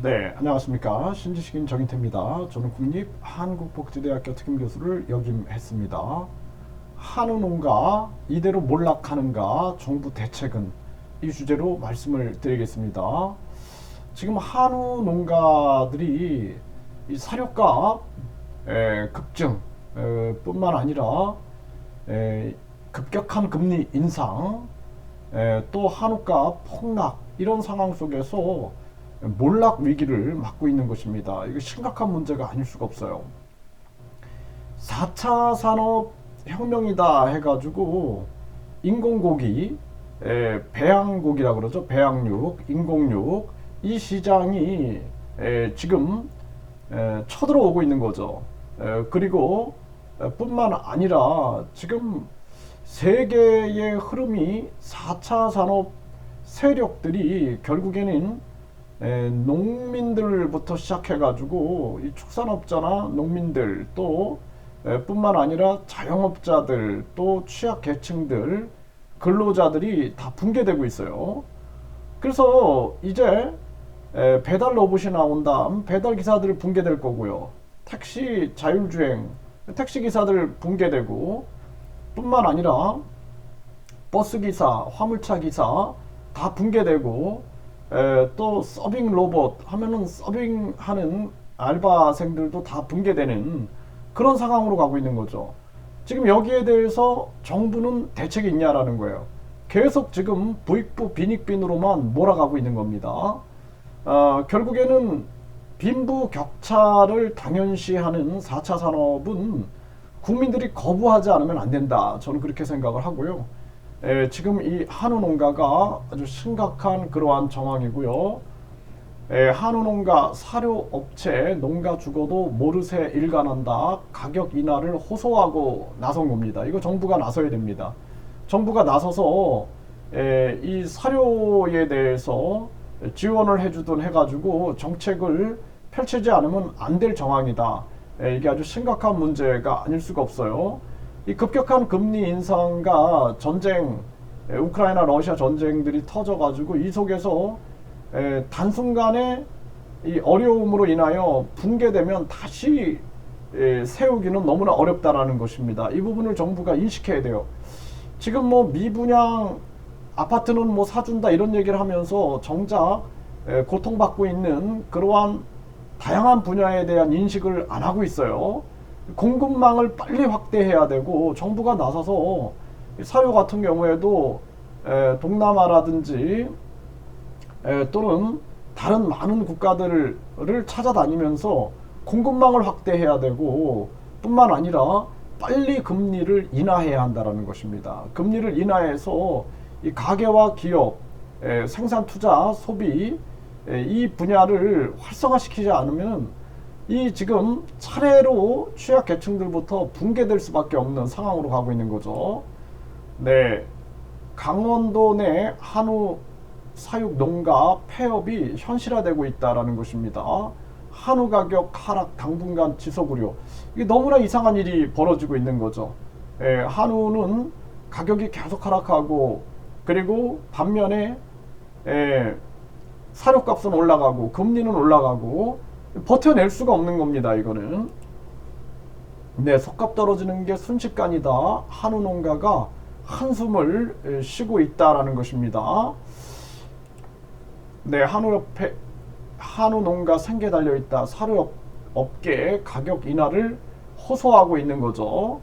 네, 안녕하십니까. 신지식인 정인태입니다. 저는 국립한국복지대학교 특임교수를 역임했습니다. 한우농가 이대로 몰락하는가 정부 대책은, 이 주제로 말씀을 드리겠습니다. 지금 한우 농가들이 이 사료값 급증 뿐만 아니라 급격한 금리 인상, 또 한우값 폭락, 이런 상황 속에서 몰락 위기를 맞고 있는 것입니다. 이거 심각한 문제가 아닐 수가 없어요. 4차 산업혁명이다 해가지고 인공고기, 배양고기라 그러죠. 배양육, 인공육, 이 시장이 지금 쳐들어오고 있는 거죠. 그리고 뿐만 아니라 지금 세계의 흐름이 4차 산업 세력들이 결국에는 농민들부터 시작해가지고 이 축산업자나 농민들, 또 뿐만 아니라 자영업자들, 또 취약계층들, 근로자들이 다 붕괴되고 있어요. 그래서 이제 배달 로봇이 나온다, 배달 기사들 붕괴될 거고요. 택시 자율주행, 택시 기사들 붕괴되고, 뿐만 아니라 버스 기사, 화물차 기사 다 붕괴되고, 또 서빙 로봇 하면은 서빙하는 알바생들도 다 붕괴되는 그런 상황으로 가고 있는 거죠. 지금 여기에 대해서 정부는 대책이 있냐라는 거예요. 계속 지금 부익부 빈익빈으로만 몰아가고 있는 겁니다. 결국에는 빈부격차를 당연시하는 4차 산업은 국민들이 거부하지 않으면 안 된다. 저는 그렇게 생각을 하고요. 지금 이 한우 농가가 아주 심각한 그러한 정황이고요. 한우 농가 사료 업체 농가 죽어도 모르쇠 일관한다. 가격 인하를 호소하고 나선 겁니다. 이거 정부가 나서야 됩니다. 정부가 나서서 이 사료에 대해서 지원을 해주든 해가지고 정책을 펼치지 않으면 안 될 정황이다. 이게 아주 심각한 문제가 아닐 수가 없어요. 이 급격한 금리 인상과 전쟁, 우크라이나 러시아 전쟁들이 터져가지고 이 속에서 단순간에 이 어려움으로 인하여 붕괴되면 다시 세우기는 너무나 어렵다라는 것입니다. 이 부분을 정부가 인식해야 돼요. 지금 뭐 미분양 아파트는 뭐 사준다 이런 얘기를 하면서 정작 고통받고 있는 그러한 다양한 분야에 대한 인식을 안 하고 있어요. 공급망을 빨리 확대해야 되고, 정부가 나서서 사료 같은 경우에도 동남아라든지 또는 다른 많은 국가들을 찾아다니면서 공급망을 확대해야 되고, 뿐만 아니라 빨리 금리를 인하해야 한다는 것입니다. 금리를 인하해서 이 가계와 기업, 생산, 투자, 소비, 이 분야를 활성화시키지 않으면 이 지금 차례로 취약계층들부터 붕괴될 수밖에 없는 상황으로 가고 있는 거죠. 네, 강원도 내 한우 사육 농가 폐업이 현실화되고 있다라는 것입니다. 한우 가격 하락 당분간 지속 우려. 이게 너무나 이상한 일이 벌어지고 있는 거죠. 한우는 가격이 계속 하락하고, 그리고 반면에 사료값은 올라가고 금리는 올라가고 버텨낼 수가 없는 겁니다. 이거는 네, 속값 떨어지는 게 순식간이다. 한우 농가가 한숨을 쉬고 있다라는 것입니다. 네, 한우 농가 생계 달려 있다. 사료 업계 가격 인하를 호소하고 있는 거죠.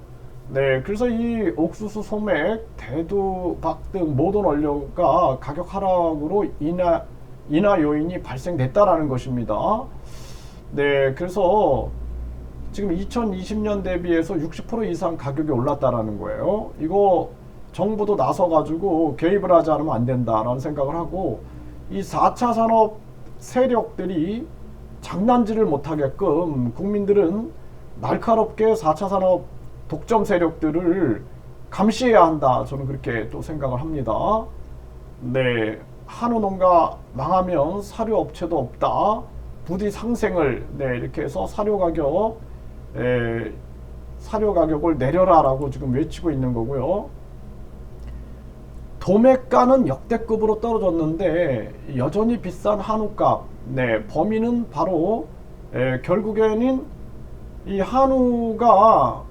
네, 그래서 이 옥수수, 소맥, 대두박 등 모든 원료가 가격 하락으로 인하 요인이 발생됐다라는 것입니다. 네, 그래서 지금 2020년 대비해서 60% 이상 가격이 올랐다라는 거예요. 이거 정부도 나서가지고 개입을 하지 않으면 안 된다라는 생각을 하고, 이 4차 산업 세력들이 장난질을 못하게끔 국민들은 날카롭게 4차 산업 독점 세력들을 감시해야 한다. 저는 그렇게 또 생각을 합니다. 네, 한우 농가 망하면 사료 업체도 없다. 부디 상생을, 네, 이렇게 해서 사료 가격을 내려라라고 지금 외치고 있는 거고요. 도매가는 역대급으로 떨어졌는데 여전히 비싼 한우값. 네, 범인은 바로 결국에는 이 한우가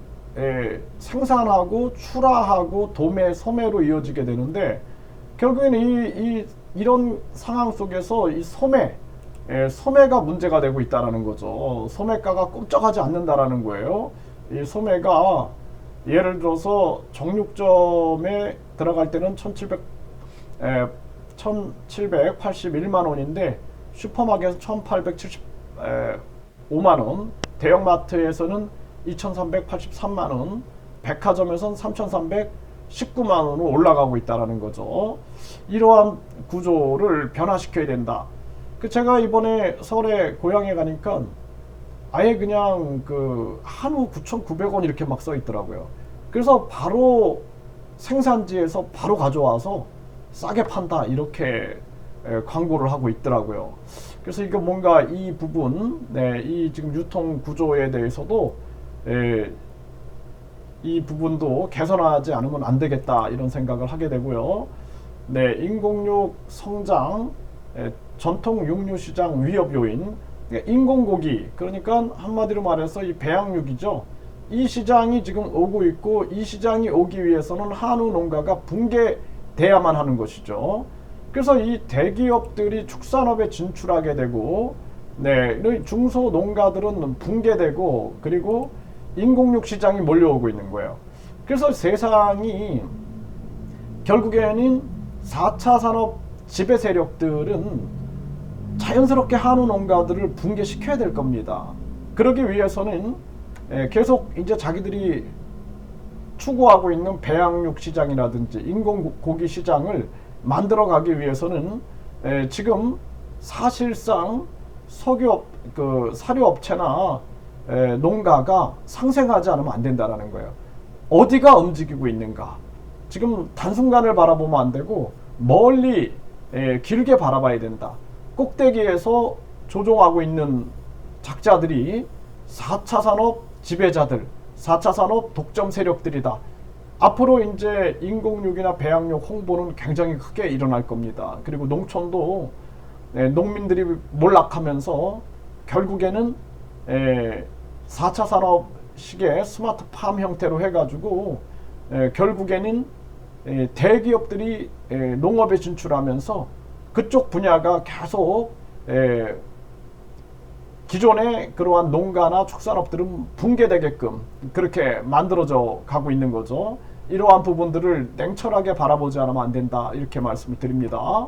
생산하고 출하하고 도매, 소매로 이어지게 되는데 결국에는 이런 상황 속에서 이 소매가 문제가 되고 있다라는 거죠. 소매가가 꿈쩍하지 않는다라는 거예요. 이 소매가 예를 들어서 정육점에 들어갈 때는 1781만 원인데 슈퍼마켓에서 1875만 원, 대형마트에서는 2383만 원, 백화점에서는 3319만 원으로 올라가고 있다는 거죠. 이러한 구조를 변화시켜야 된다. 제가 이번에 서울에 고향에 가니까 아예 그냥 그 한우 9,900원 이렇게 막 써 있더라고요. 그래서 바로 생산지에서 바로 가져와서 싸게 판다 이렇게 광고를 하고 있더라고요. 그래서 이거 뭔가 이 부분, 이 지금 유통 구조에 대해서도 이 부분도 개선하지 않으면 안 되겠다 이런 생각을 하게 되고요. 인공육 성장, 전통 육류 시장 위협 요인, 인공고기, 그러니까 한마디로 말해서 이 배양육이죠. 이 시장이 지금 오고 있고 이 시장이 오기 위해서는 한우 농가가 붕괴돼야만 하는 것이죠. 그래서 이 대기업들이 축산업에 진출하게 되고 중소 농가들은 붕괴되고 그리고 인공육 시장이 몰려오고 있는 거예요. 그래서 세상이 결국에는 4차 산업 지배 세력들은 자연스럽게 한우 농가들을 붕괴시켜야 될 겁니다. 그러기 위해서는 계속 이제 자기들이 추구하고 있는 배양육 시장이라든지 인공고기 시장을 만들어가기 위해서는 지금 사실상 사료업체나 농가가 상생하지 않으면 안 된다라는 거예요. 어디가 움직이고 있는가? 지금 단순간을 바라보면 안 되고 멀리 길게 바라봐야 된다. 꼭대기에서 조종하고 있는 작자들이 4차 산업 지배자들, 4차 산업 독점 세력들이다. 앞으로 이제 인공육이나 배양육 홍보는 굉장히 크게 일어날 겁니다. 그리고 농촌도 농민들이 몰락하면서 결국에는 4차 산업식의 스마트팜 형태로 해가지고 결국에는 대기업들이 농업에 진출하면서 그쪽 분야가 계속 기존의 그러한 농가나 축산업들은 붕괴되게끔 그렇게 만들어져 가고 있는 거죠. 이러한 부분들을 냉철하게 바라보지 않으면 안 된다 이렇게 말씀을 드립니다.